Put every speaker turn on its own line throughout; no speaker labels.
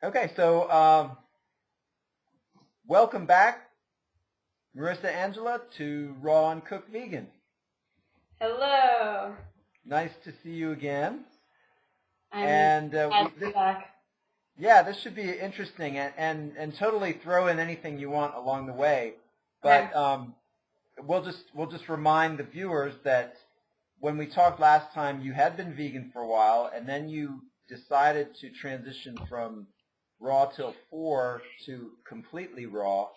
Okay, so welcome back, Marisa Angela, to Raw and Cooked Vegan.
Hello.
Nice to see you again.
I'm glad to be back.
Yeah, this should be interesting, and totally throw in anything you want along the way. But we'll just remind the viewers that when we talked last time, you had been vegan for a while, and then you decided to transition from raw till 4 to completely raw.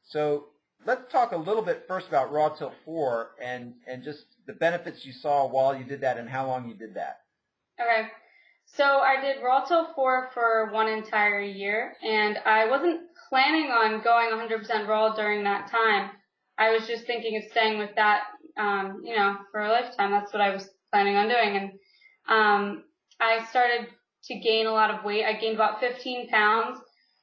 So let's talk a little bit first about raw till 4 and just the benefits you saw while you did that and how long you did that.
Okay. So I did raw till 4 for one entire year, and I wasn't planning on going 100% raw during that time. I was just thinking of staying with that, for a lifetime. That's what I was planning on doing. And I started to gain a lot of weight. I gained about 15 pounds.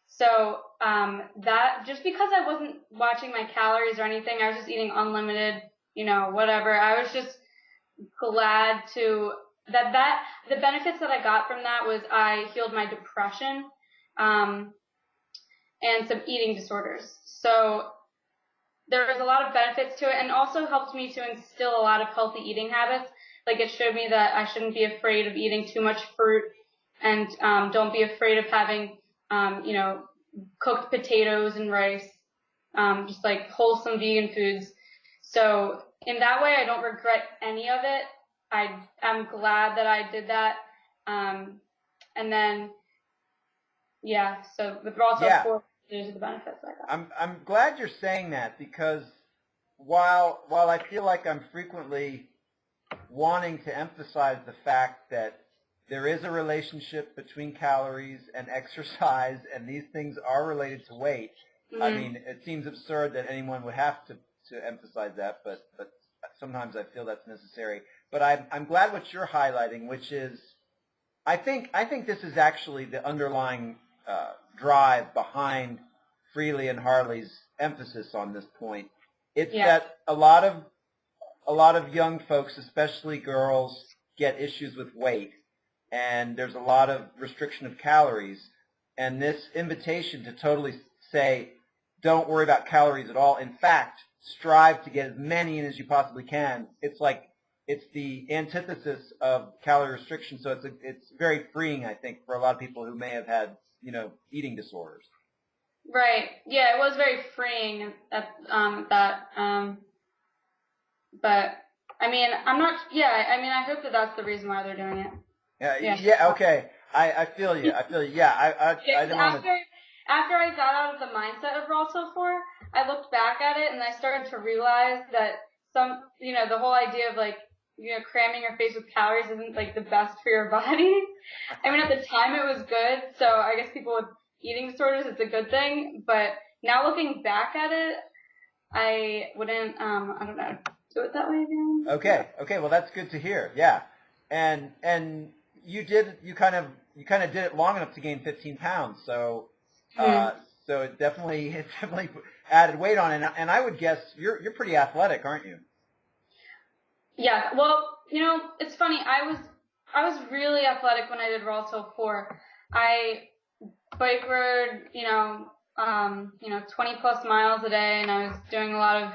So that, just because I wasn't watching my calories or anything, I was just eating unlimited, whatever. I was just glad to the benefits that I got from that was I healed my depression and some eating disorders. So there was a lot of benefits to it, and also helped me to instill a lot of healthy eating habits. Like, it showed me that I shouldn't be afraid of eating too much fruit, and don't be afraid of having cooked potatoes and rice, just like wholesome vegan foods. So in that way, I don't regret any of it. I'm glad that I did that. And then, so with raw till 4, those are the benefits I got.
I'm glad you're saying that, because while I feel like I'm frequently wanting to emphasize the fact that there is a relationship between calories and exercise, and these things are related to weight. I mean, it seems absurd that anyone would have to emphasize that, but sometimes I feel that's necessary. But I'm glad what you're highlighting, which is I think this is actually the underlying drive behind Freely and Harley's emphasis on this point. It's that a lot of young folks, especially girls, get issues with weight, and there's a lot of restriction of calories. And this invitation to totally say, don't worry about calories at all. In fact, strive to get as many in as you possibly can. It's the antithesis of calorie restriction, so it's very freeing, I think, for a lot of people who may have had, eating disorders.
Right. Yeah, it was very freeing at that. But I mean, I'm not. Yeah, I mean, I hope that that's the reason why they're doing it.
Yeah. Okay. I feel you. Yeah. I don't want to.
After I got out of the mindset of raw till 4, I looked back at it and I started to realize that the whole idea of cramming your face with calories isn't like the best for your body. I mean, at the time it was good, so I guess people with eating disorders, it's a good thing. But now looking back at it, I wouldn't, I don't know, do it that way again.
Okay. Well, that's good to hear. Yeah. And you kind of did it long enough to gain 15 pounds. So, so it definitely added weight on it. And I would guess you're pretty athletic, aren't you?
Yeah. Well, it's funny. I was really athletic when I did raw till 4. I bike rode, 20 plus miles a day, and I was doing a lot of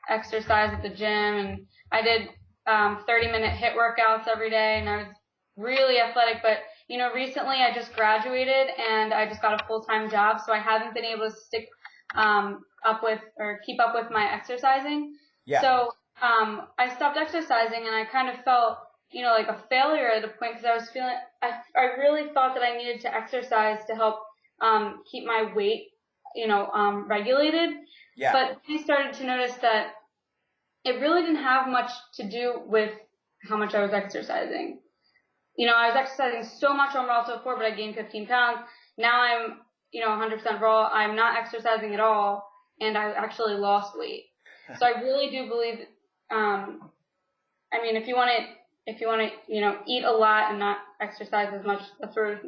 exercise at the gym, and I did 30-minute HIIT workouts every day, and I was really athletic. But recently I just graduated and I just got a full-time job, so I haven't been able to stick up with or keep up with my exercising.
Yeah.
So I stopped exercising, and I kind of felt like a failure at a point, because I was feeling I really thought that I needed to exercise to help keep my weight regulated.
Yeah.
But I started to notice that it really didn't have much to do with how much I was exercising. I was exercising so much on raw till 4, but I gained 15 pounds. Now I'm, 100% raw. I'm not exercising at all, and I actually lost weight. So I really do believe, I mean, if you want to, eat a lot and not exercise as much, that's where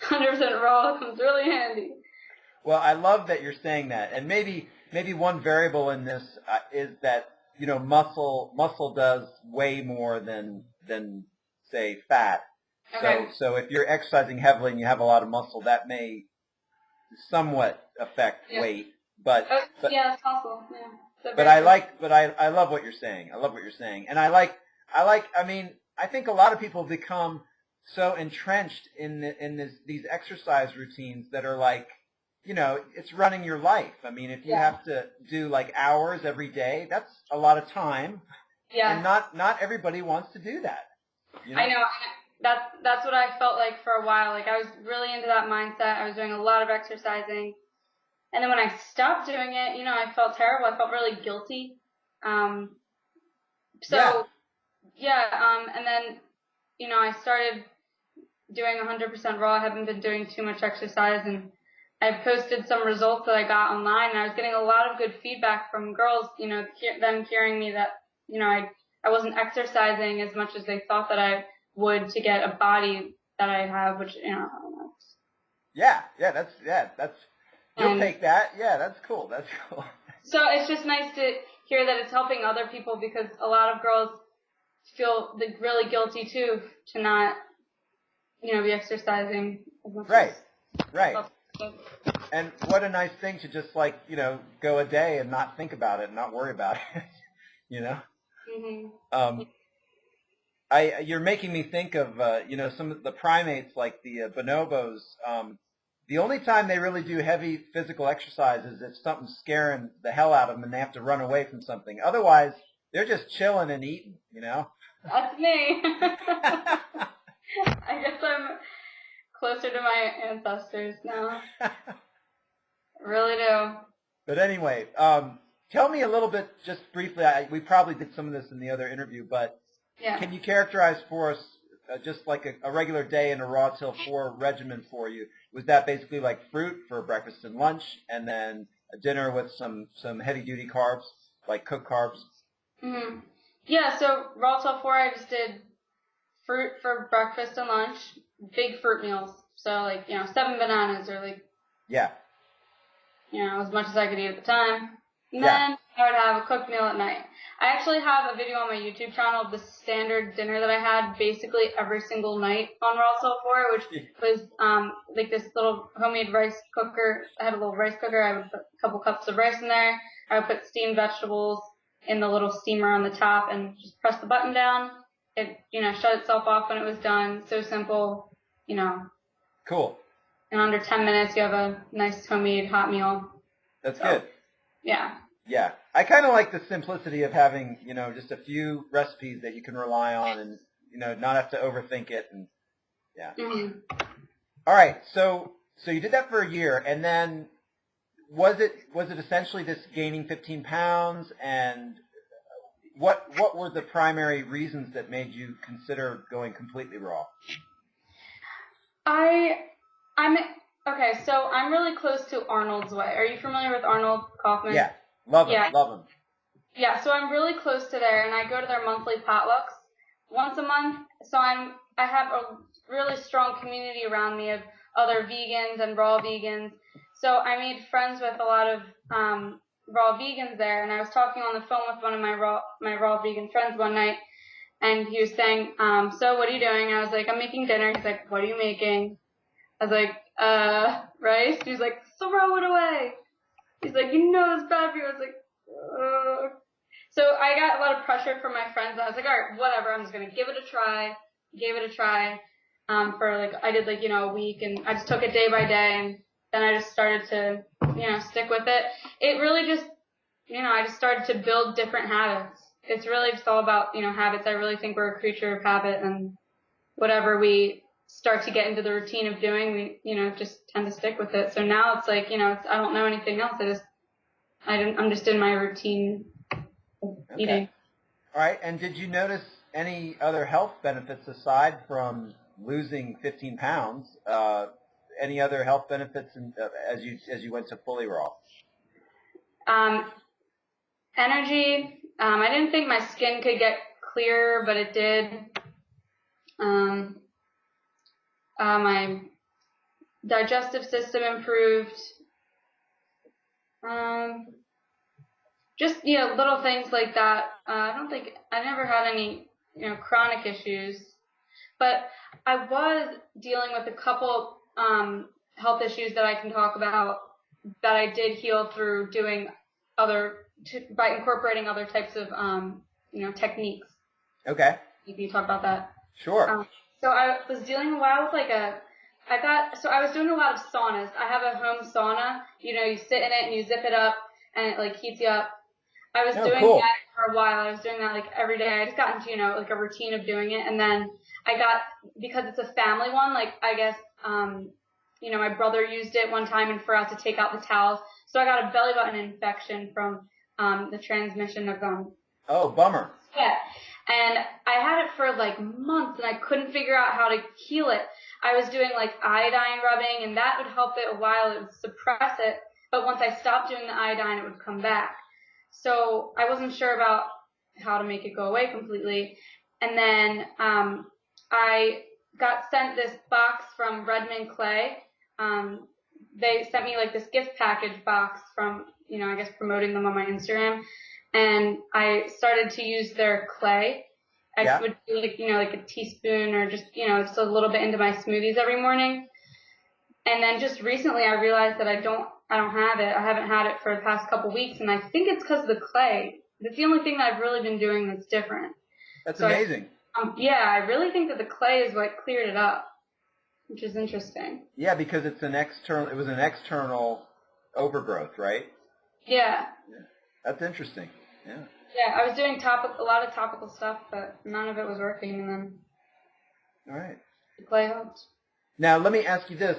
100% raw comes really handy.
Well, I love that you're saying that, and maybe one variable in this is that muscle does way more than say fat,
Okay.
So if you're exercising heavily and you have a lot of muscle, that may somewhat affect weight. But
yeah, it's possible. Yeah.
But I love what you're saying. I love what you're saying. And I mean, I think a lot of people become so entrenched in these exercise routines that are like, you know, it's running your life. I mean, if you have to do like hours every day, that's a lot of time.
Yeah.
And not everybody wants to do that. You know?
I know. That's what I felt like for a while. Like I was really into that mindset. I was doing a lot of exercising. And then when I stopped doing it, you know, I felt terrible. I felt really guilty. And then, you know, I started doing 100% raw. I haven't been doing too much exercise, and I posted some results that I got online, and I was getting a lot of good feedback from girls, you know, them hearing me that, you know, I wasn't exercising as much as they thought that I would to get a body that I have, which, you know, I don't know.
That's you'll take that. Yeah, that's cool. That's cool.
So it's just nice to hear that it's helping other people, because a lot of girls feel really guilty too to not, you know, be exercising as much.
Right. And what a nice thing to just like, you know, go a day and not think about it and not worry about it. You know.
Mm-hmm.
You're making me think of you know, some of the primates like the bonobos. The only time they really do heavy physical exercise is if something's scaring the hell out of them and they have to run away from something. Otherwise, they're just chilling and eating, you know?
That's me. I guess I'm closer to my ancestors now. I really do.
But anyway, tell me a little bit, just briefly, we probably did some of this in the other interview, but can you characterize for us just like a regular day in a Raw Till 4 regimen for you? Was that basically like fruit for breakfast and lunch, and then a dinner with some heavy-duty carbs, like cooked carbs?
Mm-hmm. Yeah, so Raw Till 4, I just did fruit for breakfast and lunch, big fruit meals. So, like, you know, 7 bananas or, like, you know, as much as I could eat at the time. And then I would have a cooked meal at night. I actually have a video on my YouTube channel of the standard dinner that I had basically every single night on Raw Till 4, which was like this little homemade rice cooker. I had a little rice cooker. I would put a couple cups of rice in there. I would put steamed vegetables in the little steamer on the top and just press the button down. It, you know, shut itself off when it was done. So simple, you know.
Cool.
In under 10 minutes, you have a nice homemade hot meal.
That's good.
Yeah.
Yeah. I kind of like the simplicity of having, you know, just a few recipes that you can rely on and, you know, not have to overthink it. And
Mm-hmm.
All right. So you did that for a year, and then was it essentially this gaining 15 pounds, and what were the primary reasons that made you consider going completely raw?
Okay, so I'm really close to Arnold's Way. Are you familiar with Arnold Kaufman?
Yeah, love him.
Yeah, so I'm really close to there, and I go to their monthly potlucks once a month. So I have a really strong community around me of other vegans and raw vegans. So I made friends with a lot of raw vegans there, and I was talking on the phone with one of my raw vegan friends one night, and he was saying, so what are you doing? And I was like, I'm making dinner. He's like, what are you making? I was like, rice. He's like, throw it away. He's like, you know it's bad for you. I was like, So I got a lot of pressure from my friends. I was like, all right, whatever. I'm just going to give it a try. Gave it a try for, like, I did, like, you know, a week. And I just took it day by day. And then I just started to, you know, stick with it. It really just, you know, I just started to build different habits. It's really just all about, you know, habits. I really think we're a creature of habit. And whatever we start to get into the routine of doing, we, you know, just tend to stick with it. So now it's like, you know, I don't know anything else. I'm just in my routine of eating.
All right. And did you notice any other health benefits aside from losing 15 pounds? Any other health benefits as you went to fully raw?
Energy. I didn't think my skin could get clearer, but it did. My digestive system improved. Just, you know, little things like that. I never had any, you know, chronic issues. But I was dealing with a couple health issues that I can talk about that I did heal through doing by incorporating other types of techniques.
Okay.
Can you talk about that?
Sure.
So I was dealing a while with I was doing a lot of saunas. I have a home sauna. You sit in it and you zip it up and it like heats you up. I was doing
cool.
that for a while. I was doing that like every day. I just got into, like a routine of doing it. And then because it's a family one, like I guess, my brother used it one time and forgot to take out the towels. So I got a belly button infection from, the transmission of,
Oh, bummer.
yeah. And I had it for like months and I couldn't figure out how to heal it. I was doing like iodine rubbing and that would help it a while. It would suppress it. But once I stopped doing the iodine, it would come back. So I wasn't sure about how to make it go away completely. And then I got sent this box from Redmond Clay. They sent me like this gift package box from, I guess promoting them on my Instagram. And I started to use their clay. I would do like a teaspoon or just a little bit into my smoothies every morning. And then just recently I realized that I don't have it. I haven't had it for the past couple weeks, and I think it's because of the clay. That's the only thing that I've really been doing that's different.
That's amazing.
I really think that the clay is what cleared it up, which is interesting.
Yeah, because it was an external overgrowth, right?
Yeah.
That's interesting. Yeah.
Yeah, I was doing a lot of topical stuff, but none of it was working, and then
All right.
the clay helped.
Now, let me ask you this.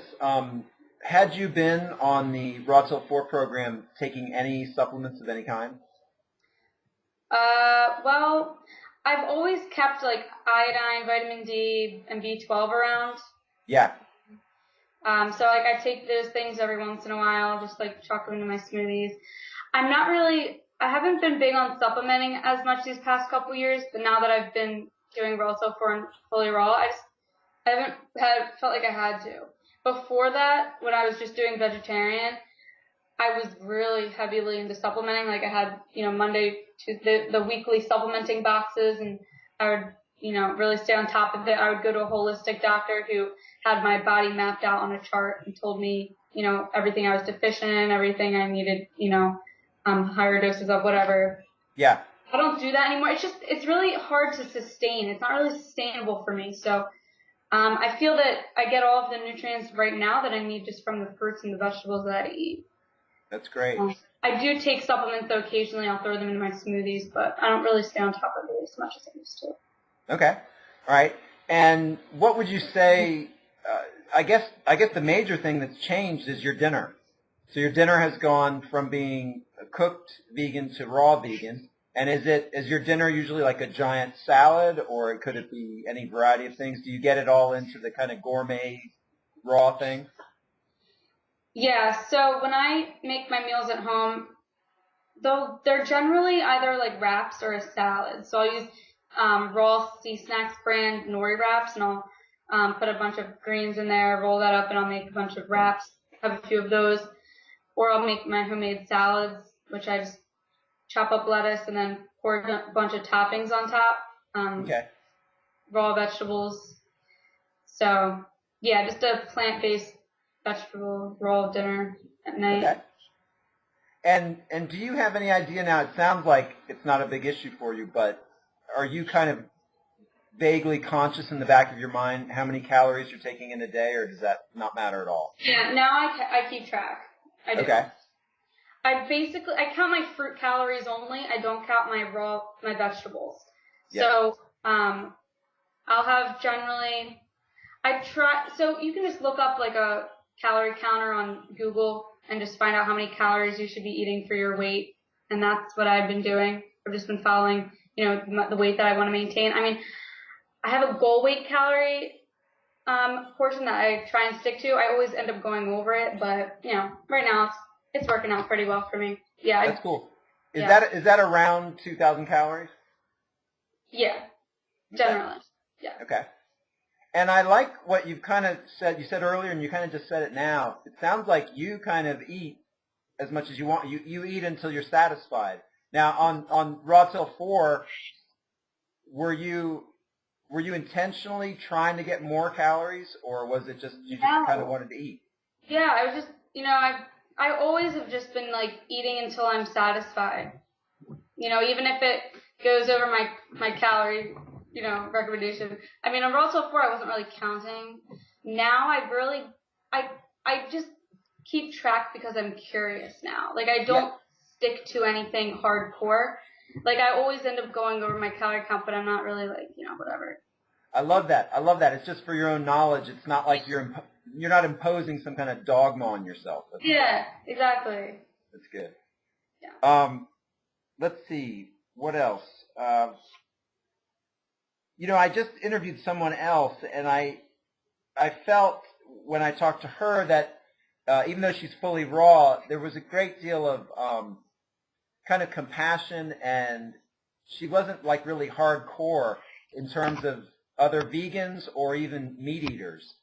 Had you been on the Raw Till 4 program taking any supplements of any kind?
Well, I've always kept like iodine, vitamin D, and B12 around.
Yeah.
So like I take those things every once in a while, just like chuck them into my smoothies. I haven't been big on supplementing as much these past couple years, but now that I've been doing Raw Till 4 and fully raw, I haven't felt like I had to. Before that, when I was just doing vegetarian, I was really heavily into supplementing. Like I had, Monday, Tuesday, the weekly supplementing boxes, and I would, really stay on top of it. I would go to a holistic doctor who had my body mapped out on a chart and told me, everything I was deficient in, everything I needed, higher doses of whatever.
Yeah.
I don't do that anymore. It's really hard to sustain. It's not really sustainable for me. So I feel that I get all of the nutrients right now that I need just from the fruits and the vegetables that I eat.
That's great.
I do take supplements, though. Occasionally I'll throw them into my smoothies, but I don't really stay on top of it as much as I used to.
Okay. All right. And what would you say, I guess the major thing that's changed is your dinner. So your dinner has gone from being cooked vegan to raw vegan. And is your dinner usually like a giant salad, or could it be any variety of things? Do you get it all into the kind of gourmet raw thing?
Yeah, so when I make my meals at home, they're generally either like wraps or a salad. So I'll use raw Sea Snacks brand nori wraps, and I'll put a bunch of greens in there, roll that up, and I'll make a bunch of wraps, have a few of those. Or I'll make my homemade salads, which I just chop up lettuce and then pour a bunch of toppings on top.
Okay.
Raw vegetables. So, yeah, just a plant-based vegetable raw dinner at night.
Okay. And do you have any idea now? It sounds like it's not a big issue for you, but are you kind of vaguely conscious in the back of your mind how many calories you're taking in a day, or does that not matter at all?
Yeah, now I keep track. I do.
Okay.
I count my fruit calories only. I don't count my vegetables.
Yeah.
So, I'll have generally, so you can just look up like a calorie counter on Google and just find out how many calories you should be eating for your weight. And that's what I've been doing. I've just been following, the weight that I want to maintain. I mean, I have a goal weight calorie portion that I try and stick to. I always end up going over it, but right now it's working out pretty well for me. Yeah.
That's cool. Is that around 2,000 calories?
Yeah. Generally. Okay. Yeah.
Okay. And I like what you've kind of said. You said earlier, and you kind of just said it now. It sounds like you kind of eat as much as you want. You eat until you're satisfied. Now, on Raw Till 4, were you were you intentionally trying to get more calories, or was it just you just kind of wanted to eat?
Yeah, I was just, I always have just been like eating until I'm satisfied. Even if it goes over my calorie, recommendation. I mean, on Raw 4, I wasn't really counting. Now I just keep track because I'm curious now. Like, I don't stick to anything hardcore. Like, I always end up going over my calorie count, but I'm not really like, whatever.
I love that. I love that. It's just for your own knowledge. It's not like you're not imposing some kind of dogma on yourself.
Yeah, exactly.
That's good.
Yeah.
Let's see. What else? I just interviewed someone else, and I felt when I talked to her that even though she's fully raw, there was a great deal of kind of compassion, and she wasn't like really hardcore in terms of other vegans or even meat eaters.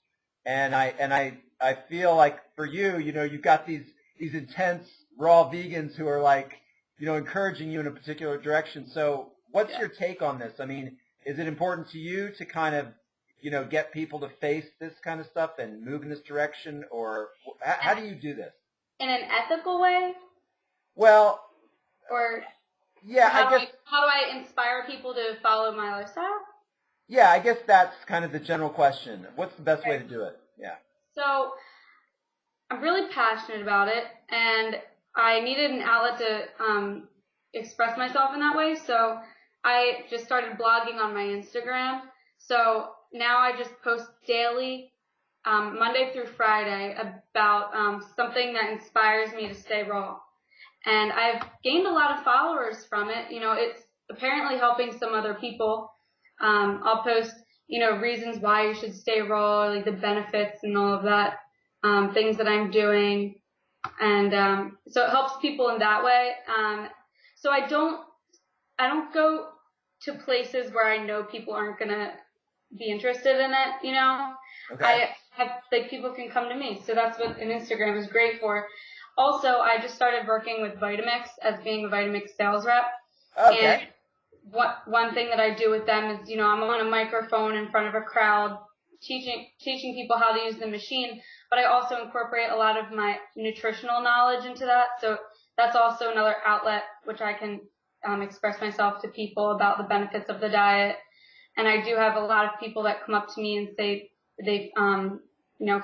And I feel like for you, you've got these intense raw vegans who are like, encouraging you in a particular direction. So what's your take on this? I mean, is it important to you to kind of, get people to face this kind of stuff and move in this direction, or how do you do this?
In an ethical way?
Well,
or
yeah,
how do I inspire people to follow my lifestyle?
Yeah, I guess that's kind of the general question. What's the best way to do it? Yeah.
So I'm really passionate about it, and I needed an outlet to express myself in that way. So I just started blogging on my Instagram. So now I just post daily, Monday through Friday, about something that inspires me to stay raw. And I've gained a lot of followers from it. It's apparently helping some other people. I'll post, reasons why you should stay raw, like the benefits and all of that, things that I'm doing. And so it helps people in that way. So I don't go to places where I know people aren't going to be interested in it,
Okay.
I have, like, people can come to me. So that's what an Instagram is great for. Also, I just started working with Vitamix as being a Vitamix sales rep.
Okay.
And one thing that I do with them is, I'm on a microphone in front of a crowd teaching people how to use the machine, but I also incorporate a lot of my nutritional knowledge into that. So that's also another outlet which I can express myself to people about the benefits of the diet. And I do have a lot of people that come up to me and say they've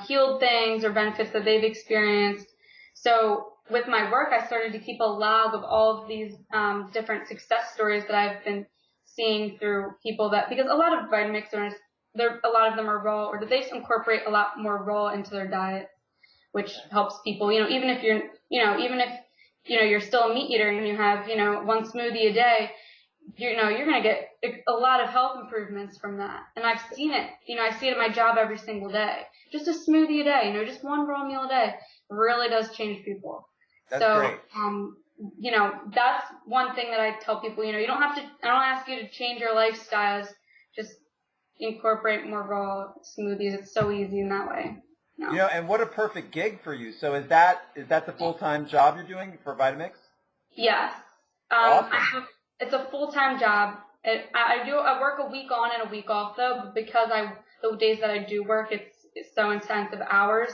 healed things or benefits that they've experienced. So with my work, I started to keep a log of all of these different success stories that I've been seeing through people because a lot of Vitamixers, a lot of them are raw, or they incorporate a lot more raw into their diet, which helps people. Even if you're still a meat eater and you have one smoothie a day, you're going to get a lot of health improvements from that. And I've seen it. I see it at my job every single day. Just a smoothie a day, just one raw meal a day really does change people.
That's great.
That's one thing that I tell people, I don't ask you to change your lifestyles, just incorporate more raw smoothies. It's so easy in that way.
And what a perfect gig for you. So is that the full-time job you're doing for Vitamix?
Yes.
Awesome.
It's a full-time job. I work a week on and a week off though, but because the days that I do work, it's so intensive hours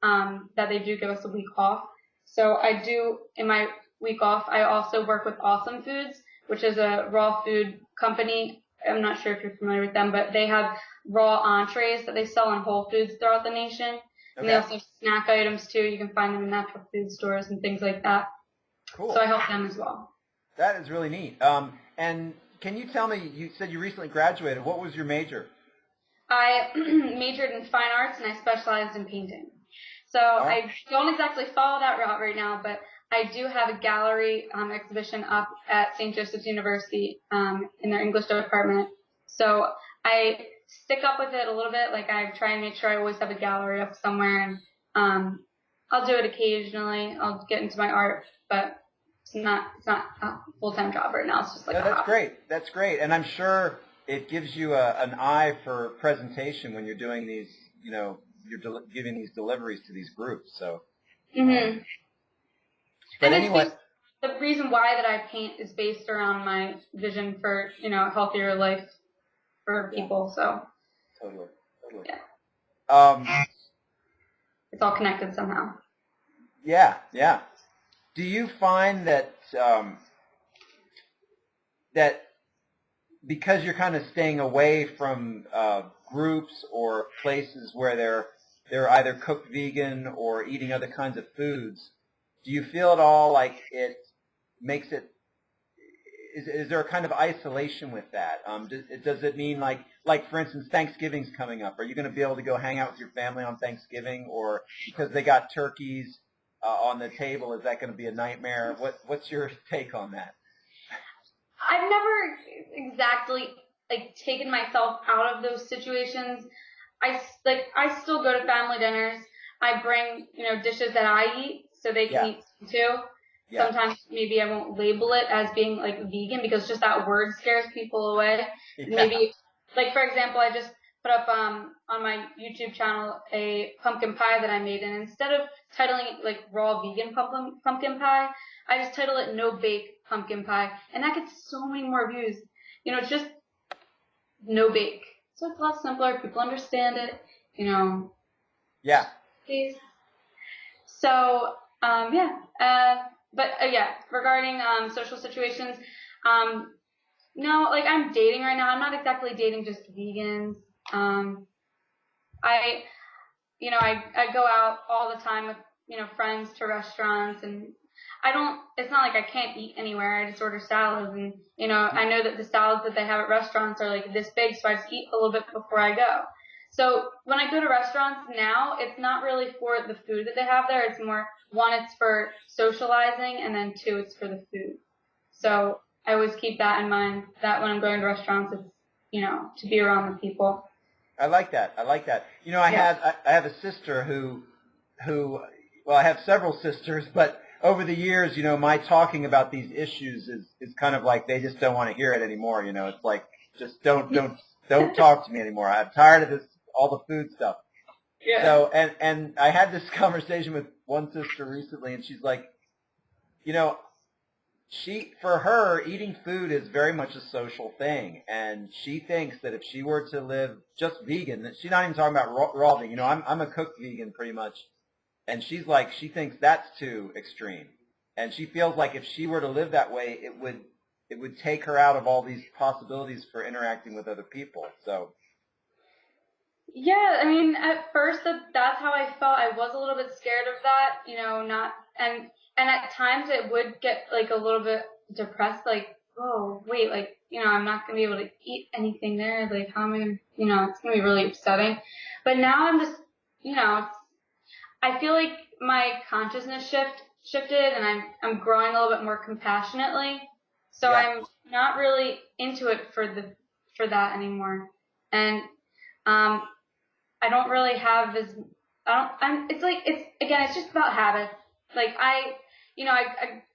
that they do give us a week off. So I do, in my week off, I also work with Awesome Foods, which is a raw food company. I'm not sure if you're familiar with them, but they have raw entrees that they sell in Whole Foods throughout the nation. And they also have snack items too. You can find them in natural food stores and things like that.
Cool.
So I help them as well.
That is really neat. And can you tell me, you said you recently graduated. What was your major?
I majored in fine arts and I specialized in painting. So I don't exactly follow that route right now, but I do have a gallery exhibition up at St. Joseph's University in their English department. So I stick up with it a little bit. Like, I try and make sure I always have a gallery up somewhere. And I'll do it occasionally. I'll get into my art, but it's not a full-time job right now. It's just like
that's great. That's great. And I'm sure it gives you an eye for presentation when you're doing these, you're giving these deliveries to these groups. So.
Mm-hmm.
But
and
anyway,
the reason why that I paint is based around my vision for a healthier life. for people. So
totally.
Yeah. It's all connected somehow.
Yeah. Do you find that that because you're kind of staying away from groups or places where they're either cooked vegan or eating other kinds of foods, do you feel at all like it makes it? Is there a kind of isolation with that? Does it mean like for instance, Thanksgiving's coming up? Are you going to be able to go hang out with your family on Thanksgiving, or because they got turkeys on the table, is that going to be a nightmare? What's your take on that?
I've never exactly taken myself out of those situations. I still go to family dinners. I bring dishes that I eat so they can eat too. Yeah. Sometimes maybe I won't label it as being vegan because just that word scares people away. Yeah. Maybe for example, I just put up on my YouTube channel a pumpkin pie that I made, and instead of titling it raw vegan pumpkin pie, I just title it no bake pumpkin pie, and that gets so many more views. It's just no bake, so it's a lot simpler. People understand it.
Yeah.
Please. So regarding social situations, no, I'm dating right now. I'm not exactly dating just vegans. I go out all the time with friends to restaurants, and it's not like I can't eat anywhere. I just order salads, and I know that the salads that they have at restaurants are this big, so I just eat a little bit before I go. So when I go to restaurants now, it's not really for the food that they have there. It's more, one, it's for socializing, and then two, it's for the food. So I always keep that in mind, that when I'm going to restaurants, it's, to be around the people.
I like that. I have a sister who, well, I have several sisters, but over the years, my talking about these issues is kind of like they just don't want to hear it anymore. It's like, just don't talk to me anymore. I'm tired of this, all the food stuff. Yeah. So, and I had this conversation with one sister recently, and she's like, for her, eating food is very much a social thing, and she thinks that if she were to live just vegan, that she's not even talking about raw vegan. I'm a cooked vegan pretty much, and she's like, she thinks that's too extreme, and she feels like if she were to live that way, it would take her out of all these possibilities for interacting with other people. So.
Yeah, I mean, at first that's how I felt. I was a little bit scared of that, and at times it would get a little bit depressed, oh wait, I'm not gonna be able to eat anything there. How am I gonna, it's gonna be really upsetting. But now I'm just, I feel like my consciousness shifted, and I'm growing a little bit more compassionately. So yeah. I'm not really into it for that anymore, and I don't really have it's just about habit. I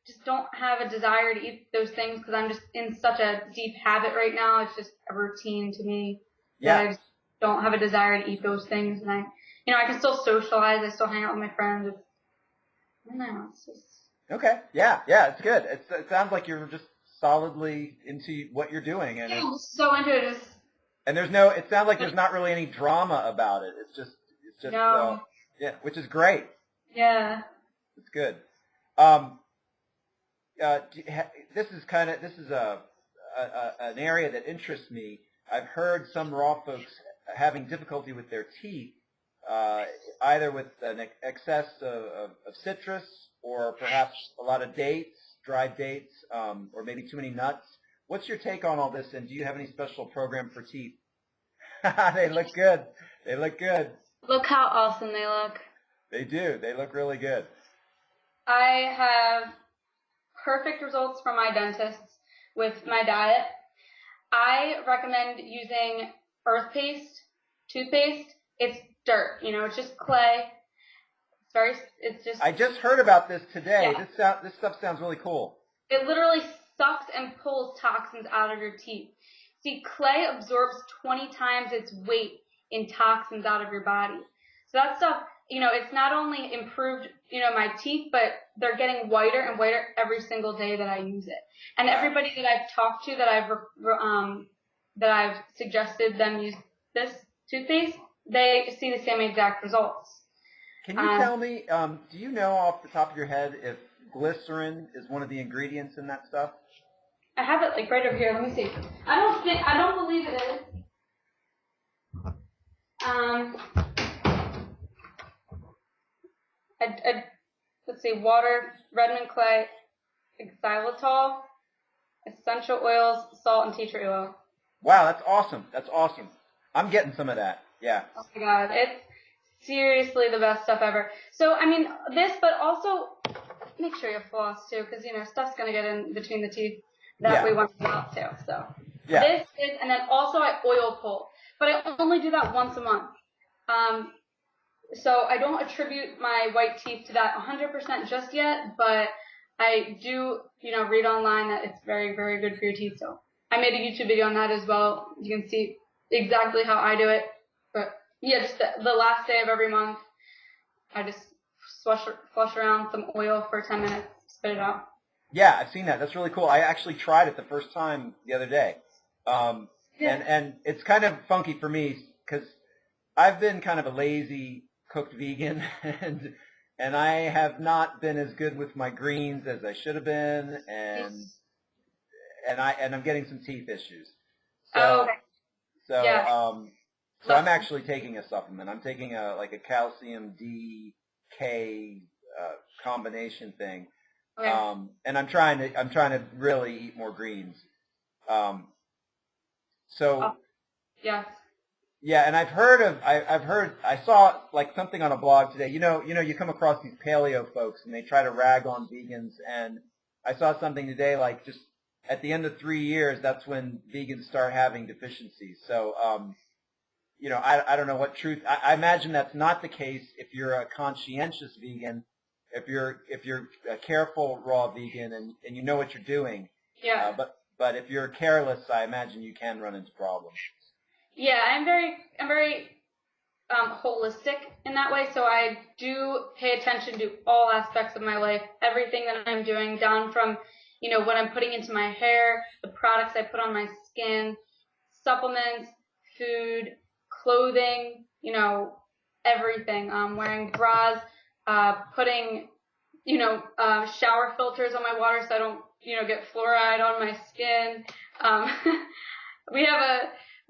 just don't have a desire to eat those things because I'm just in such a deep habit right now. It's just a routine to me that I just don't have a desire to eat those things. And I can still socialize. I still hang out with my friends. I don't know. It's just...
Okay. Yeah. It's good. It sounds like you're just solidly into what you're doing. And
I'm so into it.
And it sounds like there's not really any drama about it. It's just,
no.
Which is great.
Yeah.
It's good. This is an area that interests me. I've heard some raw folks having difficulty with their teeth, either with an excess of citrus or perhaps a lot of dates, dried dates, or maybe too many nuts. What's your take on all this, and do you have any special program for teeth? They look good.
Look how awesome they look.
They do. They look really good.
I have perfect results from my dentists with my diet. I recommend using earth paste, toothpaste. It's dirt, it's just clay.
I just heard about this today.
Yeah.
This stuff sounds really cool.
It literally sucks and pulls toxins out of your teeth. See, clay absorbs 20 times its weight in toxins out of your body. So that stuff, it's not only improved, my teeth, but they're getting whiter and whiter every single day that I use it. And everybody that I've talked to that I've that I've suggested them use this toothpaste, they see the same exact results.
Can you tell me, do you know off the top of your head if glycerin is one of the ingredients in that stuff?
I have it like right over here. Let me see. I don't believe it is. Let's see, water, Redmond clay, xylitol, essential oils, salt, and tea tree oil.
Wow, that's awesome. That's awesome. I'm getting some of that. Yeah.
Oh my God, it's seriously the best stuff ever. So, I mean, this, but also make sure you floss too, because, you know, stuff's going to get in between the teeth that we want to get out too. So, this is, and then also I oil pull, but I only do that once a month. So I don't attribute my white teeth to that 100% just yet, but I do, you know, read online that it's very, very good for your teeth. So I made a YouTube video on that as well. You can see exactly how I do it. But yeah, just the last day of every month, I just flush around some oil for 10 minutes, spit it out.
Yeah, I've seen that. That's really cool. I actually tried it the first time the other day. And it's kind of funky for me because I've been kind of a lazy cooked vegan, and I have not been as good with my greens as I should have been, and I'm getting some teeth issues. So, so I'm actually taking a supplement. I'm taking like a calcium D K combination thing, and I'm trying to really eat more greens. Yeah, and I saw like something on a blog today. You know, you come across these paleo folks and they try to rag on vegans, and I saw something today like just at the end of 3 years, that's when vegans start having deficiencies. So, you know, I don't know what truth. I imagine that's not the case if you're a conscientious vegan, if you're a careful raw vegan and you know what you're doing.
Yeah.
But if you're careless, I imagine you can run into problems.
Yeah, I'm very holistic in that way. So I do pay attention to all aspects of my life, everything that I'm doing, down from, you know, what I'm putting into my hair, the products I put on my skin, supplements, food, clothing, you know, everything. Wearing bras, putting, you know, shower filters on my water so I don't, you know, get fluoride on my skin. We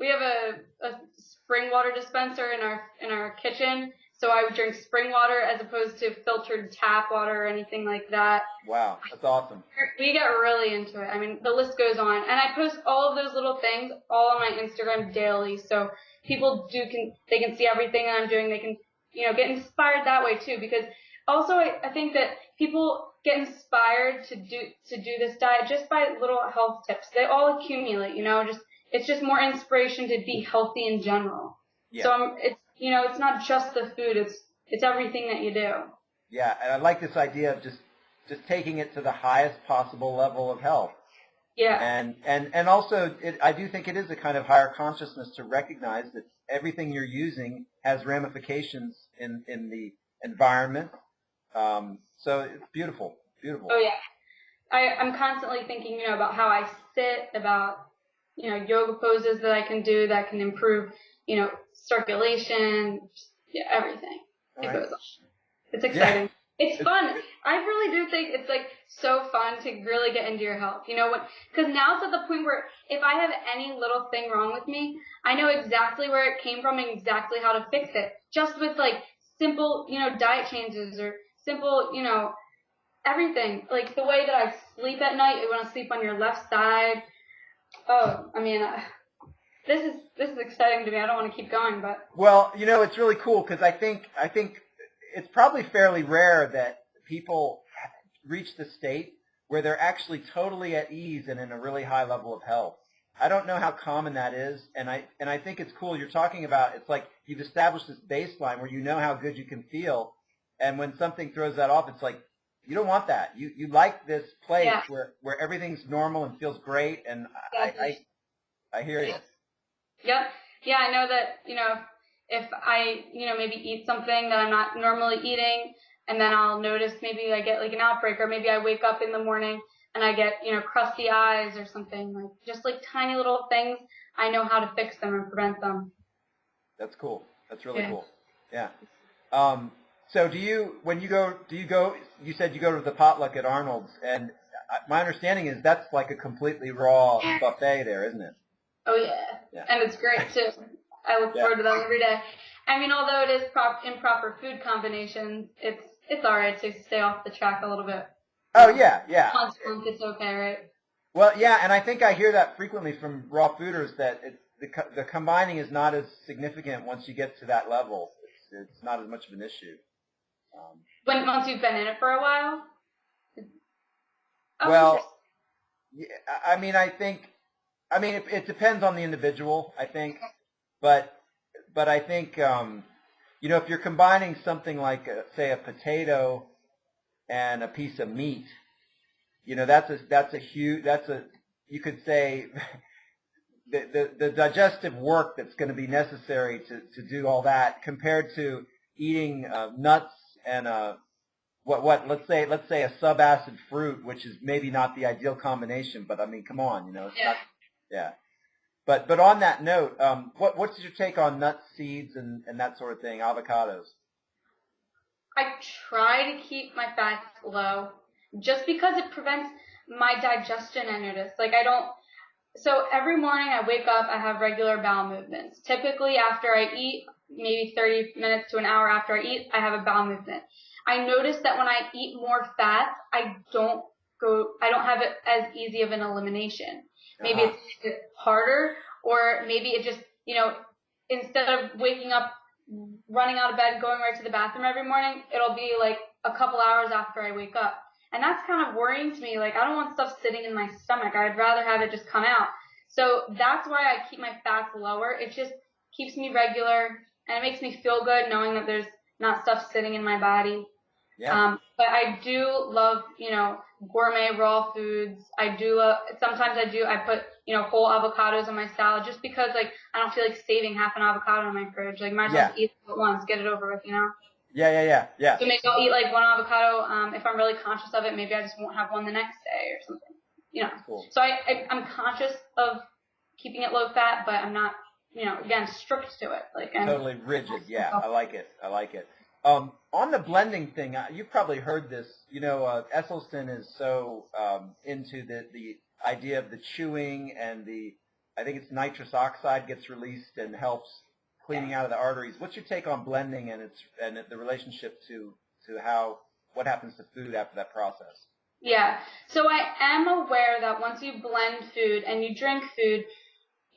have a spring water dispenser in our kitchen, so I would drink spring water as opposed to filtered tap water or anything like that.
Wow, that's awesome.
We get really into it. I mean, the list goes on, and I post all of those little things all on my Instagram daily, so people they can see everything that I'm doing. They can, you know, get inspired that way too, because also I think that people get inspired to do this diet just by little health tips. They all accumulate, you know, it's just more inspiration to be healthy in general. Yeah. So it's, you know, it's not just the food, it's everything that you do.
Yeah, and I like this idea of just taking it to the highest possible level of health.
Yeah.
And also I do think it is a kind of higher consciousness to recognize that everything you're using has ramifications in the environment. So it's beautiful. Beautiful.
Oh yeah. I'm constantly thinking, you know, about how I sit, about, you know, yoga poses that I can do that can improve, you know, circulation, everything. It goes on. It's exciting. Yeah. It's fun. I really do think it's like so fun to really get into your health. You know what? Because now it's at the point where if I have any little thing wrong with me, I know exactly where it came from and exactly how to fix it. Just with like simple, you know, diet changes or simple, you know, everything. Like the way that I sleep at night. You want to sleep on your left side. Oh, I mean, this is exciting to me. I don't want to keep going, but.
Well, you know, it's really cool because I think it's probably fairly rare that people reach the state where they're actually totally at ease and in a really high level of health. I don't know how common that is, and I think it's cool. You're talking about it's like you've established this baseline where you know how good you can feel, and when something throws that off, it's like you don't want that. You like this place where everything's normal and feels great, and I hear you.
Yep. Yeah, I know that, you know, if I, you know, maybe eat something that I'm not normally eating, and then I'll notice maybe I get like an outbreak, or maybe I wake up in the morning and I get, you know, crusty eyes or something, like just like tiny little things. I know how to fix them and prevent them.
That's cool. That's really
Yeah.
cool. Yeah. So when you go, you said you go to the potluck at Arnold's, and my understanding is that's like a completely raw buffet there, isn't it?
Oh yeah. And it's great too. I look forward to that every day. I mean, although it is improper food combinations, it's all right to stay off the track a little bit.
Oh yeah, yeah.
Once a month, it's okay, right?
Well, yeah, and I think I hear that frequently from raw fooders that the combining is not as significant once you get to that level. It's not as much of an issue.
Once you've been in it for a while. Oh,
well, yeah, I mean, it depends on the individual, I think, but I think if you're combining something like say a potato and a piece of meat, you could say the digestive work that's going to be necessary to do all that compared to eating nuts and let's say a subacid fruit, which is maybe not the ideal combination, but I mean, come on, it's not, yeah. But on that note, what's your take on nuts, seeds, and that sort of thing, avocados?
I try to keep my fats low, just because it prevents my digestion. I notice, so every morning I wake up, I have regular bowel movements. Typically after I eat, maybe 30 minutes to an hour after I eat, I have a bowel movement. I notice that when I eat more fats, I don't have it as easy of an elimination. Maybe it's harder, or maybe it just, instead of waking up, running out of bed, going right to the bathroom every morning, it'll be like a couple hours after I wake up. And that's kind of worrying to me. Like, I don't want stuff sitting in my stomach. I'd rather have it just come out. So that's why I keep my fats lower. It just keeps me regular, and it makes me feel good knowing that there's not stuff sitting in my body.
Yeah.
But I do love, gourmet raw foods. Sometimes I put, whole avocados in my salad just because, I don't feel like saving half an avocado in my fridge. Like, might as well just eat it at once, get it over with,
Yeah.
So maybe I'll eat like one avocado. If I'm really conscious of it, maybe I just won't have one the next day or something,
Cool.
So I'm conscious of keeping it low fat, but I'm not, again, strict to it.
Totally rigid. Yeah, I like it. On the blending thing, you've probably heard this. Esselstyn is so into the idea of the chewing, and I think it's nitrous oxide gets released and helps cleaning out of the arteries. What's your take on blending and the relationship to what happens to food after that process?
Yeah. So I am aware that once you blend food and you drink food,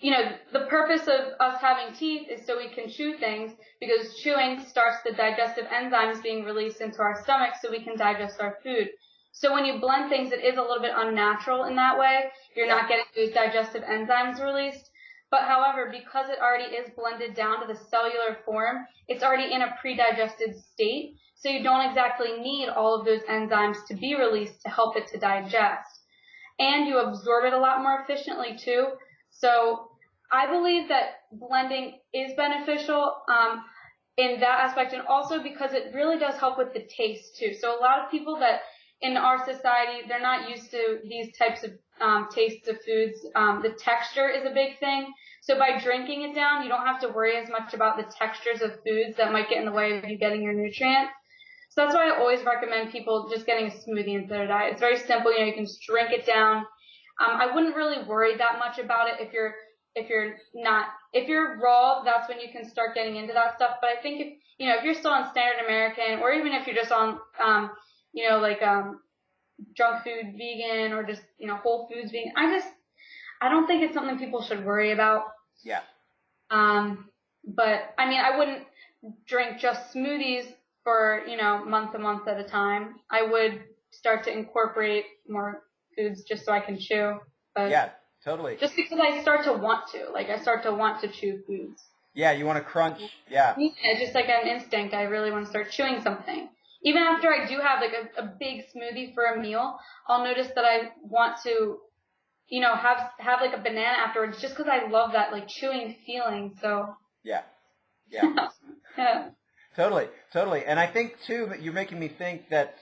the purpose of us having teeth is so we can chew things, because chewing starts the digestive enzymes being released into our stomach so we can digest our food. So when you blend things, it is a little bit unnatural in that way. You're not getting those digestive enzymes released. But however, because it already is blended down to the cellular form, it's already in a pre-digested state. So you don't exactly need all of those enzymes to be released to help it to digest. And you absorb it a lot more efficiently too. So I believe that blending is beneficial in that aspect, and also because it really does help with the taste too. So a lot of people that in our society, they're not used to these types of tastes of foods. The texture is a big thing. So by drinking it down, you don't have to worry as much about the textures of foods that might get in the way of you getting your nutrients. So that's why I always recommend people just getting a smoothie instead of their diet. It's very simple. You can just drink it down. I wouldn't really worry that much about it if you're raw. That's when you can start getting into that stuff. But I think if you're still on standard American, or even if you're just on junk food vegan, or just whole foods vegan, I don't think it's something people should worry about.
Yeah.
But I mean, I wouldn't drink just smoothies for month to month at a time. I would start to incorporate more foods just so I can chew. But
yeah, totally.
Just because I start to want to chew foods.
Yeah, you want to crunch. Yeah.
Yeah, just like an instinct. I really want to start chewing something. Even after I do have like a big smoothie for a meal, I'll notice that I want to, have like a banana afterwards, just because I love that like chewing feeling. So.
Yeah.
Yeah.
Totally. And I think too that you're making me think that,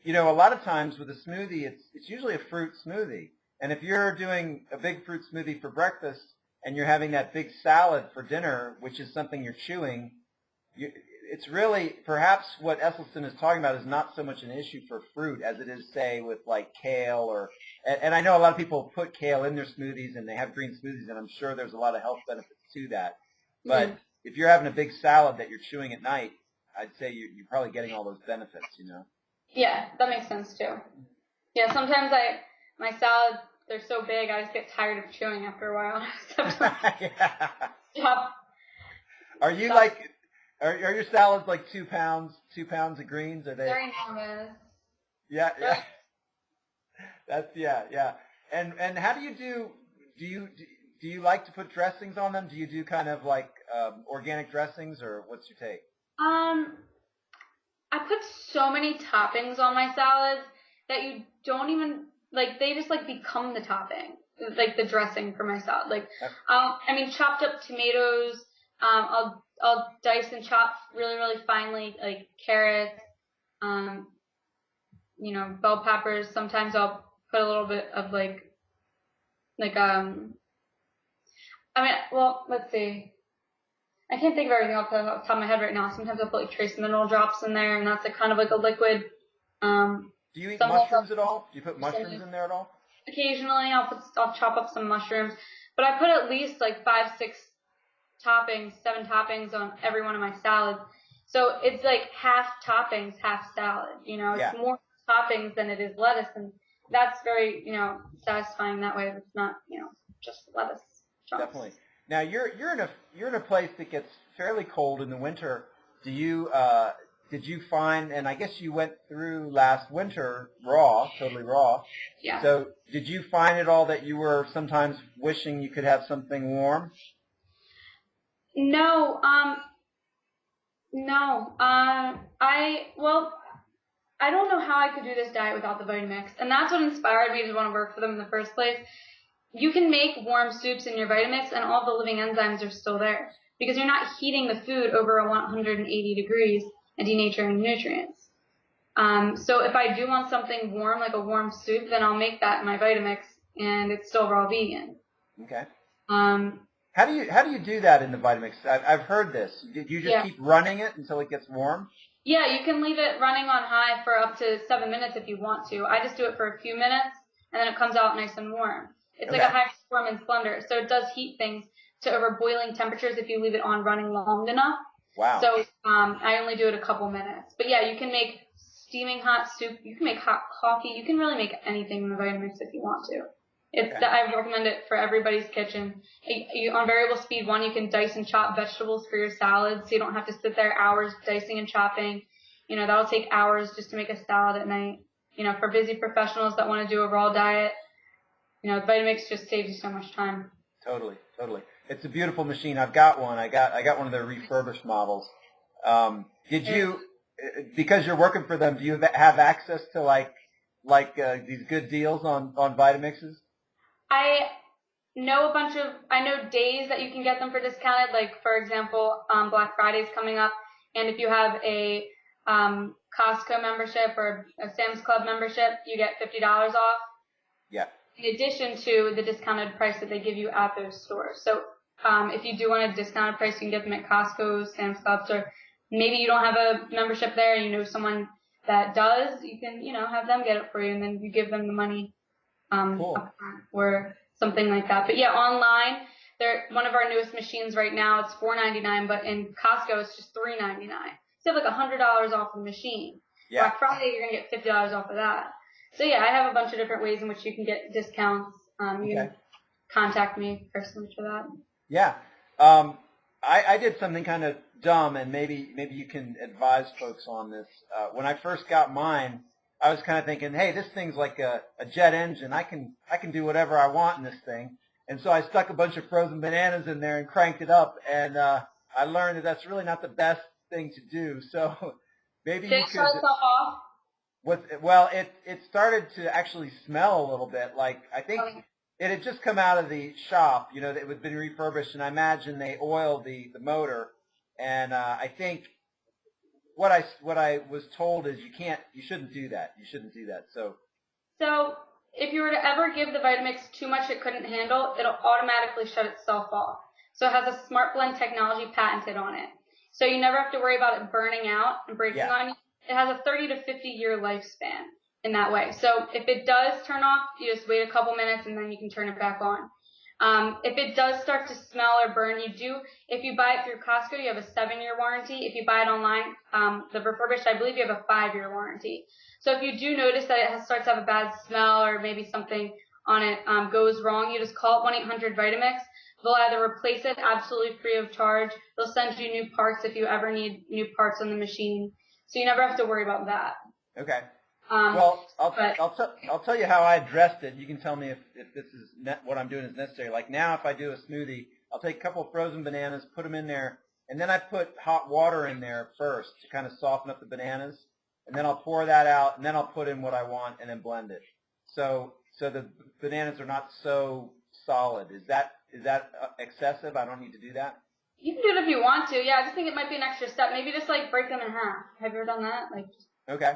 a lot of times with a smoothie, it's usually a fruit smoothie. And if you're doing a big fruit smoothie for breakfast, and you're having that big salad for dinner, which is something you're chewing, it's really, perhaps what Esselstyn is talking about is not so much an issue for fruit as it is, say, with like kale or, and I know a lot of people put kale in their smoothies and they have green smoothies, and I'm sure there's a lot of health benefits to that. But if you're having a big salad that you're chewing at night, I'd say you're probably getting all those benefits, you know?
Yeah, that makes sense too. Yeah, sometimes my salads, they're so big, I just get tired of chewing after a while.
Yeah.
Stop.
Are you like, are your salads like 2 pounds of greens? Are they?
They're enormous.
Yeah, yeah. That's, yeah. And how do you like to put dressings on them? Do you do kind of like organic dressings, or what's your take?
I put so many toppings on my salads that you don't even, like, they just like become the topping, like the dressing for my salad. Like, I mean, chopped up tomatoes, I'll dice and chop really, really finely, like carrots, you know, bell peppers. Sometimes I'll put a little bit of I mean, well, let's see. I can't think of everything off the top of my head right now. Sometimes I'll put like trace mineral drops in there, and that's like kind of like a liquid.
Do you eat mushrooms at all? Do you put mushrooms in there at all?
Occasionally, I'll chop up some mushrooms, but I put at least like 5, 6 toppings, 7 toppings on every one of my salads. So it's like half toppings, half salad. You know, it's more toppings than it is lettuce, and that's very, you know, satisfying that way. It's not, you know, just lettuce.
Definitely. Now you're in a place that gets fairly cold in the winter. Did you find, and I guess you went through last winter totally raw.
Yeah.
So did you find at all that you were sometimes wishing you could have something warm?
No. No. I don't know how I could do this diet without the Vitamix, and that's what inspired me to want to work for them in the first place. You can make warm soups in your Vitamix, and all the living enzymes are still there because you're not heating the food over 180 degrees and denaturing nutrients. So if I do want something warm, like a warm soup, then I'll make that in my Vitamix, and it's still raw vegan.
Okay. How do you do that in the Vitamix? I've heard this. Did you just keep running it until it gets warm?
Yeah, you can leave it running on high for up to 7 minutes if you want to. I just do it for a few minutes, and then it comes out nice and warm. It's like a high performance blender, so it does heat things to over boiling temperatures if you leave it on running long enough.
Wow.
So I only do it a couple minutes. But yeah, you can make steaming hot soup. You can make hot coffee. You can really make anything in the Vitamix if you want to. I recommend it for everybody's kitchen. On variable speed 1, you can dice and chop vegetables for your salads, so you don't have to sit there hours dicing and chopping. You know, that'll take hours just to make a salad at night. You know, for busy professionals that want to do a raw diet, you know, Vitamix just saves you so much time.
Totally. It's a beautiful machine. I've got one. I got one of their refurbished models. Did you, because you're working for them, do you have access to like these good deals on Vitamixes?
I know days that you can get them for discounted. Like, for example, Black Friday's coming up, and if you have a Costco membership or a Sam's Club membership, you get $50 off.
Yeah.
In addition to the discounted price that they give you at those stores. So if you do want a discounted price, you can get them at Costco, Sam's Club, or maybe you don't have a membership there and you know someone that does, you can, you know, have them get it for you, and then you give them the money or something like that. But yeah, online, they're one of our newest machines right now. It's $4.99, but in Costco, it's just $3.99. So you have like $100 off the machine.
Yeah.
Black Friday, you're going to get $50 off of that. So yeah, I have a bunch of different ways in which you can get discounts. You can contact me personally for that.
Yeah. I did something kind of dumb, and maybe you can advise folks on this. When I first got mine, I was kind of thinking, hey, this thing's like a jet engine. I can do whatever I want in this thing. And so I stuck a bunch of frozen bananas in there and cranked it up, and I learned that that's really not the best thing to do. So maybe you could.
Shut itself off?
Well, it started to actually smell a little bit. Like, I think it had just come out of the shop. You know, it had been refurbished, and I imagine they oiled the motor. And I think what I was told is you shouldn't do that. You shouldn't do that. So
if you were to ever give the Vitamix too much it couldn't handle, it'll automatically shut itself off. So it has a smart blend technology patented on it. So you never have to worry about it burning out and breaking on you. It has a 30 to 50 year lifespan in that way. So if it does turn off, you just wait a couple minutes and then you can turn it back on. If it does start to smell or burn, if you buy it through Costco, you have a 7-year warranty. If you buy it online, the refurbished, I believe you have a 5-year warranty. So if you do notice that it starts to have a bad smell or maybe something on it goes wrong, you just call 1-800-Vitamix. They'll either replace it absolutely free of charge. They'll send you new parts if you ever need new parts on the machine. So you never have to worry about that.
Okay. Well, I'll tell you how I addressed it. You can tell me if this is what I'm doing is necessary. Like now, if I do a smoothie, I'll take a couple of frozen bananas, put them in there, and then I put hot water in there first to kind of soften up the bananas, and then I'll pour that out, and then I'll put in what I want and then blend it. So the bananas are not so solid. Is that excessive? I don't need to do that?
You can do it if you want to. Yeah, I just think it might be an extra step. Maybe just like break them in half. Have you ever done that?
Okay.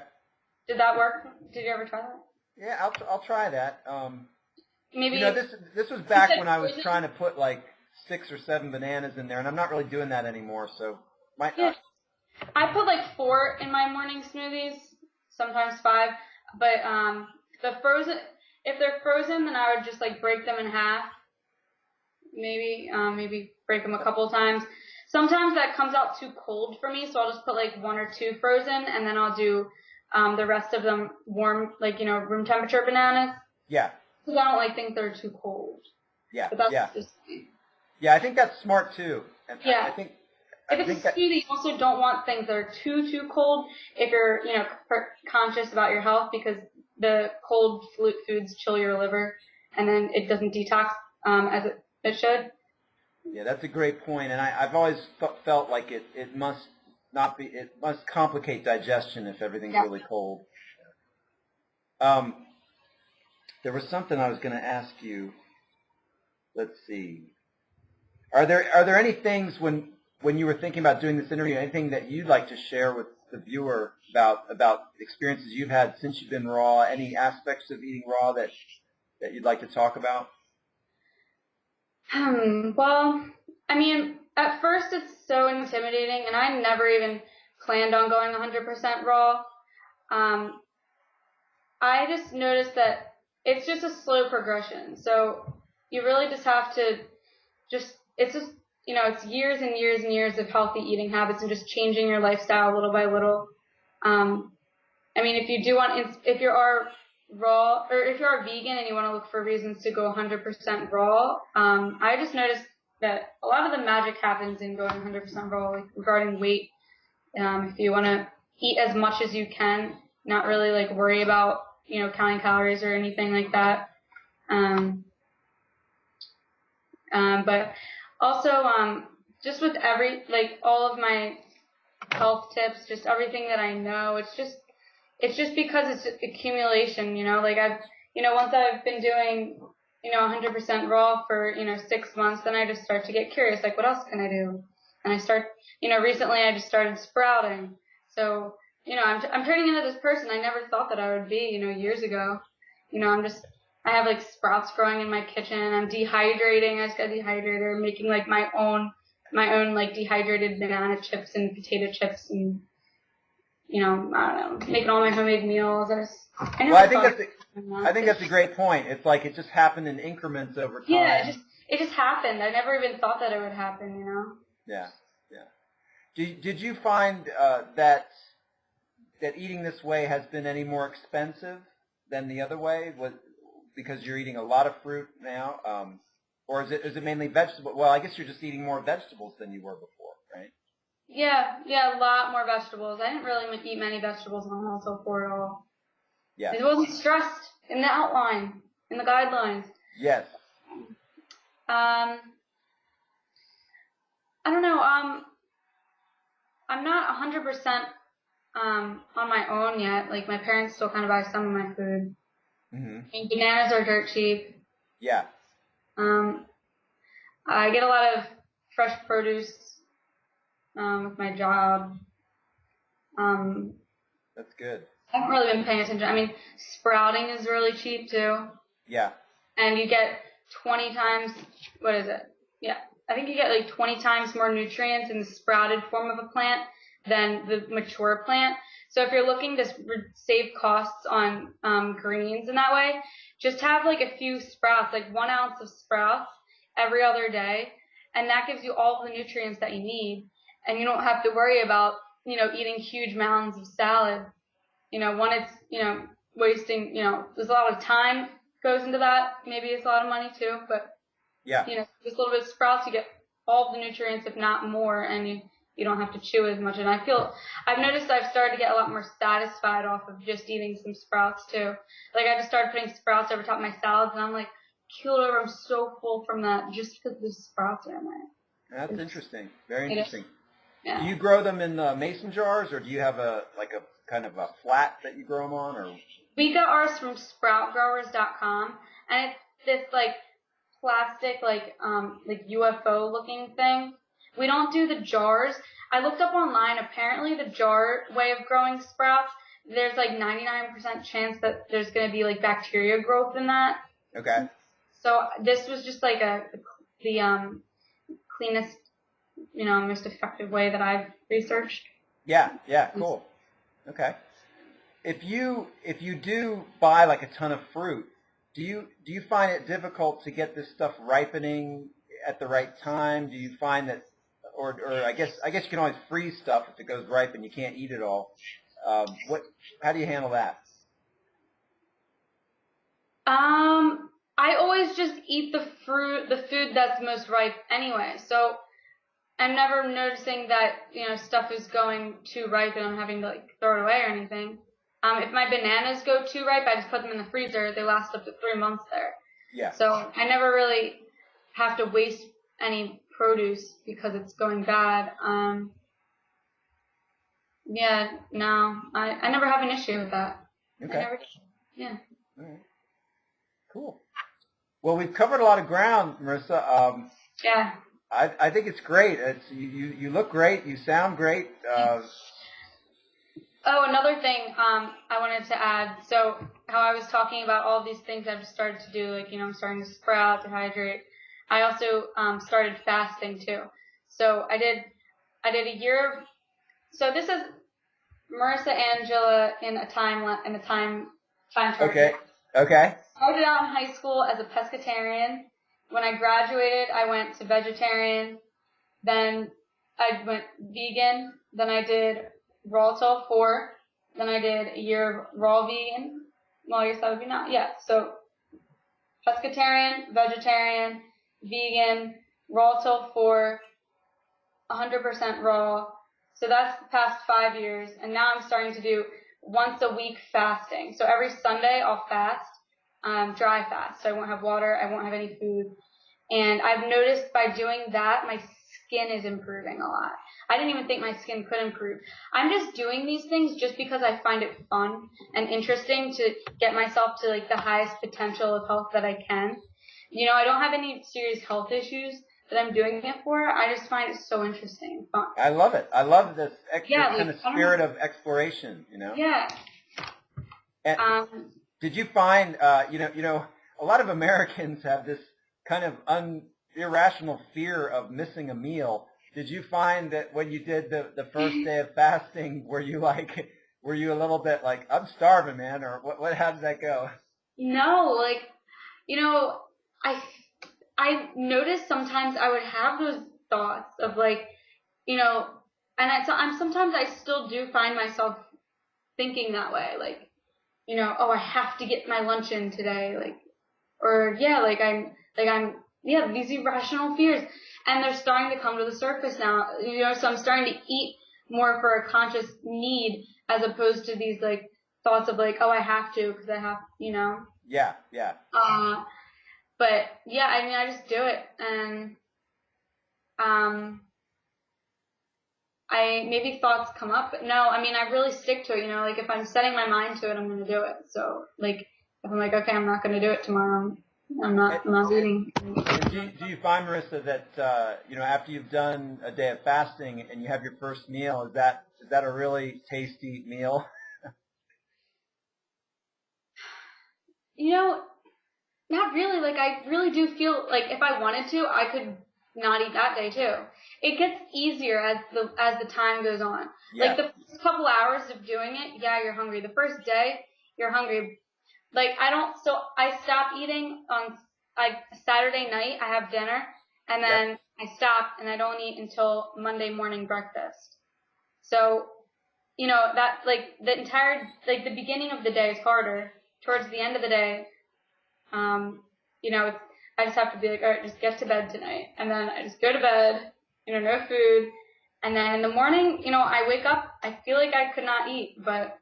Did that work? Did you ever try that?
Yeah, I'll try that.
Maybe
this was back when I was trying to put like 6 or 7 bananas in there, and I'm not really doing that anymore. So might not.
I put like 4 in my morning smoothies, sometimes 5. But if they're frozen, then I would just like break them in half. Maybe break them a couple times. Sometimes that comes out too cold for me, so I'll just put like 1 or 2 frozen, and then I'll do the rest of them warm, like, room temperature bananas.
Yeah.
Because I don't think they're too cold.
Yeah.
But that's just me.
Yeah, I think that's smart too. And
yeah.
I think
if it's a smoothie, you also don't want things that are too cold if you're, conscious about your health, because the cold foods chill your liver and then it doesn't detox as it should.
Yeah, that's a great point. And I've always felt like it must not be, it must complicate digestion if everything's really cold. There was something I was going to ask you. Let's see. Are there any things when you were thinking about doing this interview, anything that you'd like to share with the viewer about experiences you've had since you've been raw? Any aspects of eating raw that you'd like to talk about?
Well, I mean, at first it's so intimidating, and I never even planned on going 100% raw. I just noticed that it's just a slow progression. So you really just have to it's years and years and years of healthy eating habits and just changing your lifestyle little by little. I mean, if you are raw, or if you are vegan and you want to look for reasons to go 100% raw, I just noticed that a lot of the magic happens in going 100% raw, like regarding weight. If you want to eat as much as you can, not really like worry about, counting calories or anything like that. But also, just with all of my health tips, just everything that I know, it's just because it's accumulation, once I've been doing, 100% raw for, 6 months, then I just start to get curious, like, what else can I do? And I start, recently I just started sprouting. So, I'm turning into this person I never thought that I would be, years ago. I have like sprouts growing in my kitchen. I'm dehydrating. I just got a dehydrator, making like my own like dehydrated banana chips and potato chips, and I don't know, making all my homemade meals. I
think that's a great point. It's like it just happened in increments over time.
Yeah, it just happened. I never even thought that it would happen.
Yeah. Did you find that eating this way has been any more expensive than the other way? Because you're eating a lot of fruit now, or is it mainly vegetable? Well, I guess you're just eating more vegetables than you were before, right?
Yeah, a lot more vegetables. I didn't really eat many vegetables on Hotel 4 at all.
Yeah.
It wasn't stressed in the outline, in the guidelines.
Yes.
I don't know. I'm not 100% on my own yet. Like, my parents still kind of buy some of my food.
Mm-hmm.
And bananas are dirt cheap.
Yeah.
I get a lot of fresh produce with my job.
That's good.
I haven't really been paying attention. I mean, sprouting is really cheap too.
Yeah.
And you get 20 times, what is it? Yeah, I think you get like 20 times more nutrients in the sprouted form of a plant than the mature plant. So if you're looking to save costs on greens in that way, just have like a few sprouts, like 1 ounce of sprouts every other day, and that gives you all the nutrients that you need, and you don't have to worry about, eating huge mounds of salad. One, it's, wasting, there's a lot of time goes into that. Maybe it's a lot of money too, but,
Yeah.
just a little bit of sprouts, you get all the nutrients, if not more, and you don't have to chew as much. And I've noticed I've started to get a lot more satisfied off of just eating some sprouts too. Like, I just started putting sprouts over top of my salads, and I'm like, killed over, I'm so full from that just because the sprouts are in there.
That's interesting. Very interesting.
Yeah.
Do you grow them in mason jars, or do you have a kind of a flat that you grow them on, or?
We got ours from sproutgrowers.com, and it's this like plastic like UFO looking thing. We don't do the jars. I looked up online. Apparently, the jar way of growing sprouts, there's like 99% chance that there's going to be like bacteria growth in that.
Okay.
So this was just like the cleanest, most effective way that I've researched.
Yeah. Yeah. Cool. Okay. If you do buy like a ton of fruit, do you find it difficult to get this stuff ripening at the right time? Do you find that, or I guess you can always freeze stuff if it goes ripe and you can't eat it all. How do you handle that?
I always just eat the food that's most ripe anyway. So I'm never noticing that, stuff is going too ripe and I'm having to like throw it away or anything. If my bananas go too ripe, I just put them in the freezer. They last up to 3 months there.
Yeah.
So I never really have to waste any produce because it's going bad. Yeah, no, I never have an issue with that.
Okay.
Yeah.
All right. Cool. Well, we've covered a lot of ground, Marisa.
Yeah.
I think it's great. You look great. You sound great.
Oh, another thing I wanted to add. So how I was talking about all these things I've started to do, like, I'm starting to sprout, dehydrate. I also started fasting too. So I did a year. So this is Marisa Angela in a time chart.
Okay. Okay.
I started out in high school as a pescatarian. When I graduated, I went to vegetarian. Then I went vegan. Then I did raw till 4. Then I did a year of raw vegan. Well, I guess that would be not. Yeah. So pescatarian, vegetarian, vegan, raw till 4, 100% raw. So that's the past 5 years. And now I'm starting to do once a week fasting. So every Sunday I'll fast, dry fast. So I won't have water. I won't have any food. And I've noticed by doing that, my skin is improving a lot. I didn't even think my skin could improve. I'm just doing these things just because I find it fun and interesting to get myself to like the highest potential of health that I can. I don't have any serious health issues that I'm doing it for. I just find it so interesting and fun.
I love it. I love this kind of spirit of exploration,
Yeah.
And did you find, a lot of Americans have this kind of irrational fear of missing a meal. Did you find that when you did the first day of fasting, were you a little bit like, I'm starving, man, or how did that go?
No, like, I noticed sometimes I would have those thoughts of like, and sometimes I still do find myself thinking that way, like, oh, I have to get my lunch in today, like, or yeah, these irrational fears, and they're starting to come to the surface now, so I'm starting to eat more for a conscious need as opposed to these like thoughts of like, oh, I have to because I have,
Yeah, yeah.
But yeah, I mean, I just do it, and maybe thoughts come up, but no, I mean, I really stick to it, like if I'm setting my mind to it, I'm going to do it. So like, if I'm like, okay, I'm not going to do it tomorrow, I'm not eating.
Do you find, Marisa, that, after you've done a day of fasting and you have your first meal, is that a really tasty meal?
Not really. Like, I really do feel like if I wanted to, I could not eat that day too. It gets easier as the time goes on.
Yeah.
Like the first couple hours of doing it, yeah, you're hungry. The first day, you're hungry. Like I stop eating on like Saturday night. I have dinner, and then I stop, and I don't eat until Monday morning breakfast. So, that like the entire like the beginning of the day is harder. Towards the end of the day, I just have to be like, all right, just get to bed tonight, and then I just go to bed. No food, and then in the morning, I wake up. I feel like I could not eat, but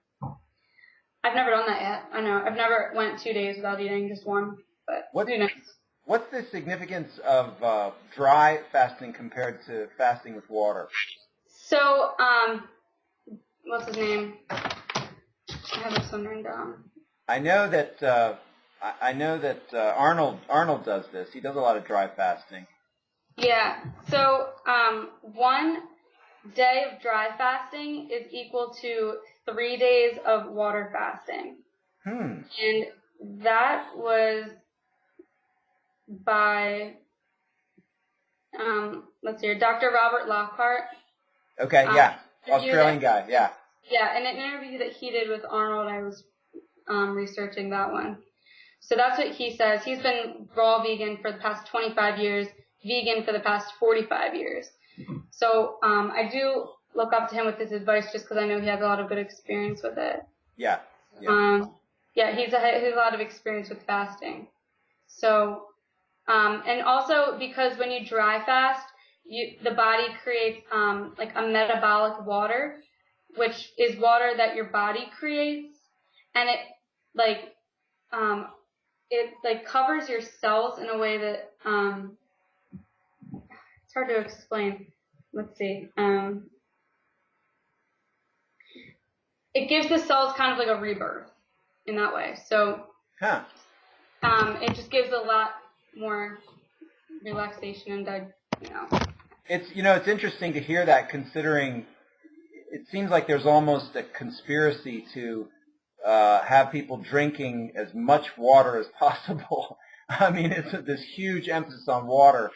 I've never done that yet. I know. I've never went 2 days without eating, just one. But who knows?
What's the significance of dry fasting compared to fasting with water?
So, what's his name? I have this one written down.
I know that Arnold does this. He does a lot of dry fasting.
Yeah. So, 1 day of dry fasting is equal to 3 days of water fasting. And that was by, let's see, Dr. Robert Lockhart.
Okay, Australian guy, yeah.
Yeah, in an interview that he did with Arnold, I was researching that one. So that's what he says. He's been raw vegan for the past 25 years, vegan for the past 45 years. So I do look up to him with his advice just because I know he has a lot of good experience with it.
Yeah.
He's a lot of experience with fasting. So, and also because when you dry fast, the body creates like a metabolic water, which is water that your body creates, and it covers your cells in a way that it's hard to explain. Let's see. It gives the cells kind of like a rebirth in that way. So, it just gives a lot more relaxation and
It's interesting to hear that, considering it seems like there's almost a conspiracy to have people drinking as much water as possible. I mean, it's this huge emphasis on water.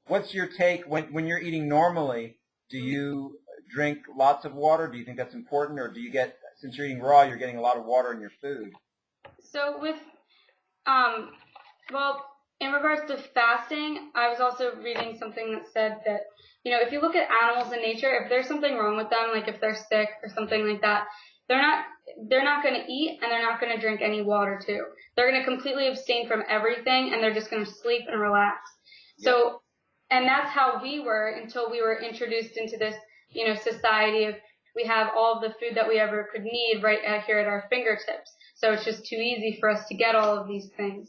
What's your take when you're eating normally? Do you drink lots of water? Do you think that's important, or do you since you're eating raw, you're getting a lot of water in your food?
So with in regards to fasting, I was also reading something that said that if you look at animals in nature, if there's something wrong with them, like if they're sick or something like that, they're not going to eat, and they're not going to drink any water too. They're going to completely abstain from everything, and they're just going to sleep and relax. Yeah. So, and that's how we were until we were introduced into this, society of we have all of the food that we ever could need right here at our fingertips. So it's just too easy for us to get all of these things.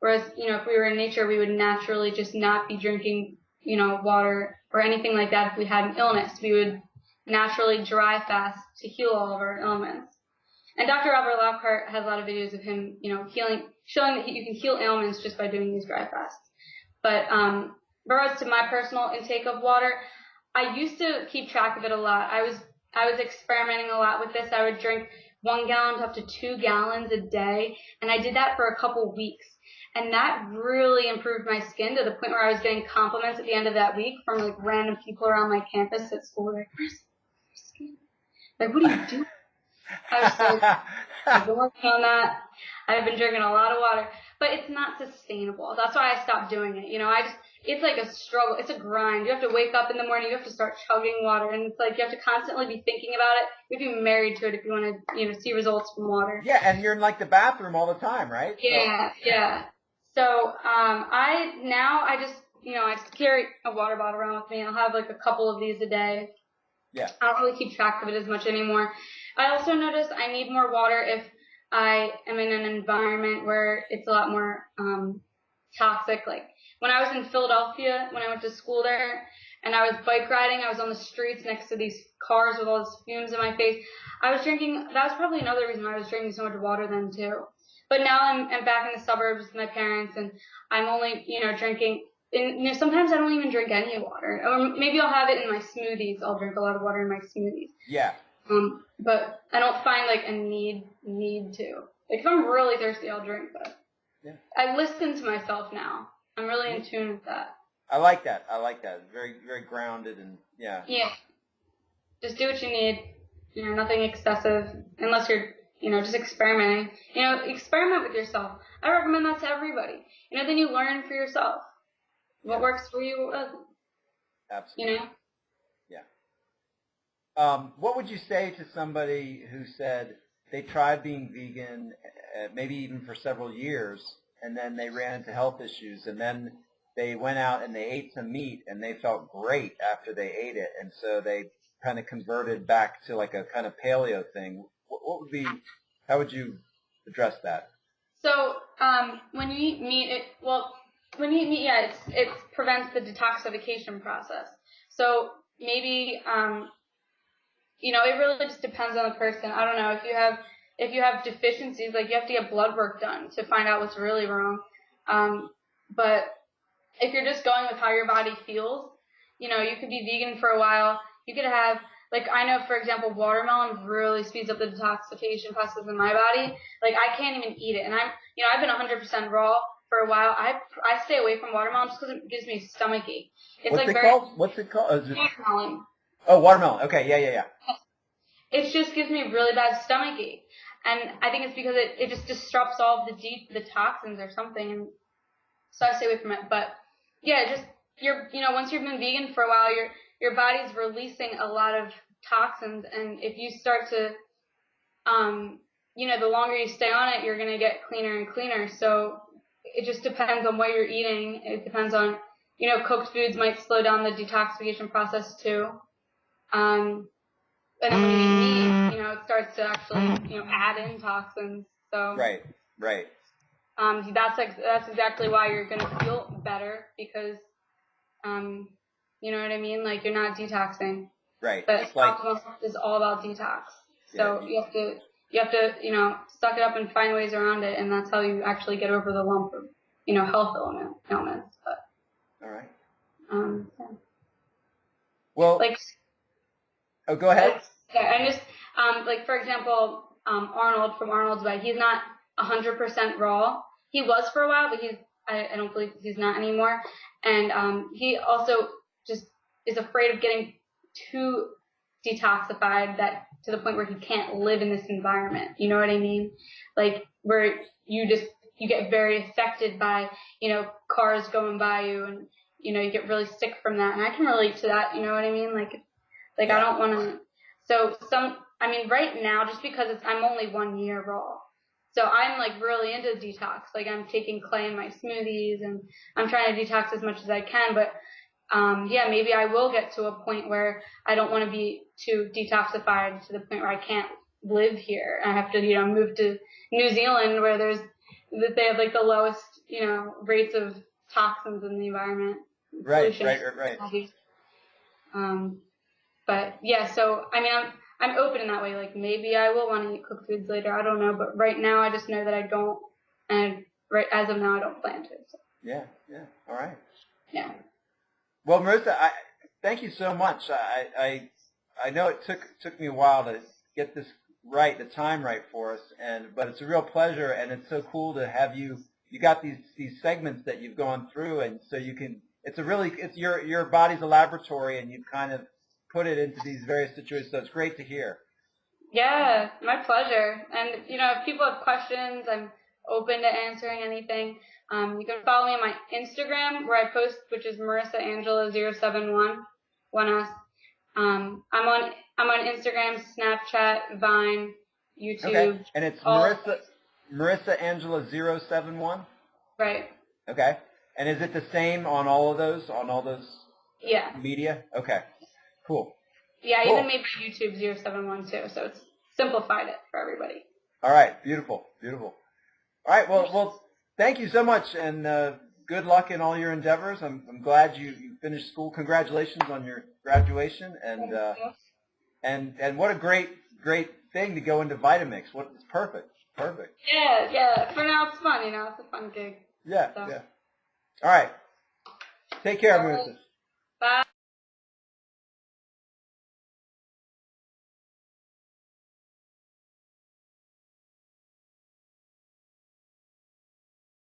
Whereas, if we were in nature, we would naturally just not be drinking, water or anything like that. If we had an illness, we would naturally dry fast to heal all of our ailments. And Dr. Robert Lockhart has a lot of videos of him, showing that you can heal ailments just by doing these dry fasts. But whereas to my personal intake of water, I used to keep track of it a lot. I was experimenting a lot with this. I would drink 1 gallon up to 2 gallons a day, and I did that for a couple weeks. And that really improved my skin to the point where I was getting compliments at the end of that week from like random people around my campus at school. Like, where's your skin? Like, what are you doing? I've been working on that. I've been drinking a lot of water, but it's not sustainable. That's why I stopped doing it. It's like a struggle. It's a grind. You have to wake up in the morning. You have to start chugging water, and it's like you have to constantly be thinking about it. You have to be married to it if you want to, see results from water.
Yeah, and you're in like the bathroom all the time, right?
Yeah. So I just carry a water bottle around with me. I'll have like a couple of these a day.
Yeah.
I don't really keep track of it as much anymore. I also notice I need more water if I am in an environment where it's a lot more toxic. Like when I was in Philadelphia, when I went to school there, and I was bike riding, I was on the streets next to these cars with all these fumes in my face. I was drinking. That was probably another reason why I was drinking so much water then too. But now I'm back in the suburbs with my parents, and I'm only drinking. And sometimes I don't even drink any water, or maybe I'll have it in my smoothies. I'll drink a lot of water in my smoothies.
Yeah.
But I don't find like a need to. Like if I'm really thirsty, I'll drink, but
Yeah.
I listen to myself now. I'm really in tune with that.
I like that. Very, very grounded and yeah.
Yeah. Just do what you need. Nothing excessive, unless you're, just experimenting. Experiment with yourself. I recommend that to everybody. Then you learn for yourself what works for you, what doesn't.
Absolutely. What would you say to somebody who said they tried being vegan, maybe even for several years, and then they ran into health issues, and then they went out and they ate some meat, and they felt great after they ate it, and so they kind of converted back to like a kind of paleo thing? What would be, how would you address that?
So when you eat meat, it prevents the detoxification process. So maybe it really just depends on the person. I don't know, if you have deficiencies, like you have to get blood work done to find out what's really wrong. But if you're just going with how your body feels, you could be vegan for a while. You could have, like, I know, for example, watermelon really speeds up the detoxification process in my body. Like, I can't even eat it. And I've been 100% raw for a while. I stay away from watermelon just because it gives me a stomach ache. It's
What's
like
it called? What's it called?
watermelon.
Oh, watermelon. Okay, yeah.
It just gives me a really bad stomach ache. And I think it's because it just disrupts all of the toxins or something. And so I stay away from it. But yeah, just once you've been vegan for a while, your body's releasing a lot of toxins, and if you start to, the longer you stay on it, you're gonna get cleaner and cleaner. So it just depends on what you're eating. It depends on, cooked foods might slow down the detoxification process too. And then when you eat meat, it starts to actually, add in toxins. So
Right.
That's exactly why you're gonna feel better, because you know what I mean? Like, you're not detoxing.
Right.
But alcohol is all about detox. So you have to, suck it up and find ways around it, and that's how you actually get over the lump of, health ailments. But
all right.
Yeah.
Well, go ahead.
And just like, for example, Arnold from Arnold's Way, he's not 100% raw. He was for a while, but I don't believe he's not anymore. And he also just is afraid of getting too detoxified, that to the point where he can't live in this environment. You know what I mean? Like, where you get very affected by, cars going by you, and, you get really sick from that. And I can relate to that. You know what I mean? Like I don't want to. So right now, just because I'm only 1 year raw, so I'm like really into detox. Like, I'm taking clay in my smoothies, and I'm trying to detox as much as I can. But maybe I will get to a point where I don't want to be too detoxified to the point where I can't live here. I have to, move to New Zealand, where they have like the lowest, rates of toxins in the environment.
Right.
But yeah, so I'm open in that way. Like, maybe I will want to eat cooked foods later. I don't know, but right now I just know that I don't, and right as of now I don't plan to. So.
Yeah. All right.
Yeah.
Well, Marisa, thank you so much. I know it took me a while to get this right, the time right for us, but it's a real pleasure, and it's so cool to have you. You got these segments that you've gone through, and so you can. It's your body's a laboratory, and you've kind of put it into these various situations. So it's great to hear.
Yeah, my pleasure. And if people have questions, I'm open to answering anything. You can follow me on my Instagram, where I post, which is MarisaAngela071, 1S. I'm on Instagram, Snapchat, Vine, YouTube.
Okay, and it's MarisaAngela071.
Right.
Okay, and is it the same on all those?
Yeah.
Media? Okay. Cool.
Yeah,
cool.
Even made my YouTube 071 too, so it's simplified it for everybody.
All right, beautiful. All right, well, thank you so much, and good luck in all your endeavors. I'm glad you finished school. Congratulations on your graduation, and what a great thing to go into Vitamix. It's perfect.
Yeah. For now, it's fun. It's a fun gig.
Yeah. All right. Take care, Marisa.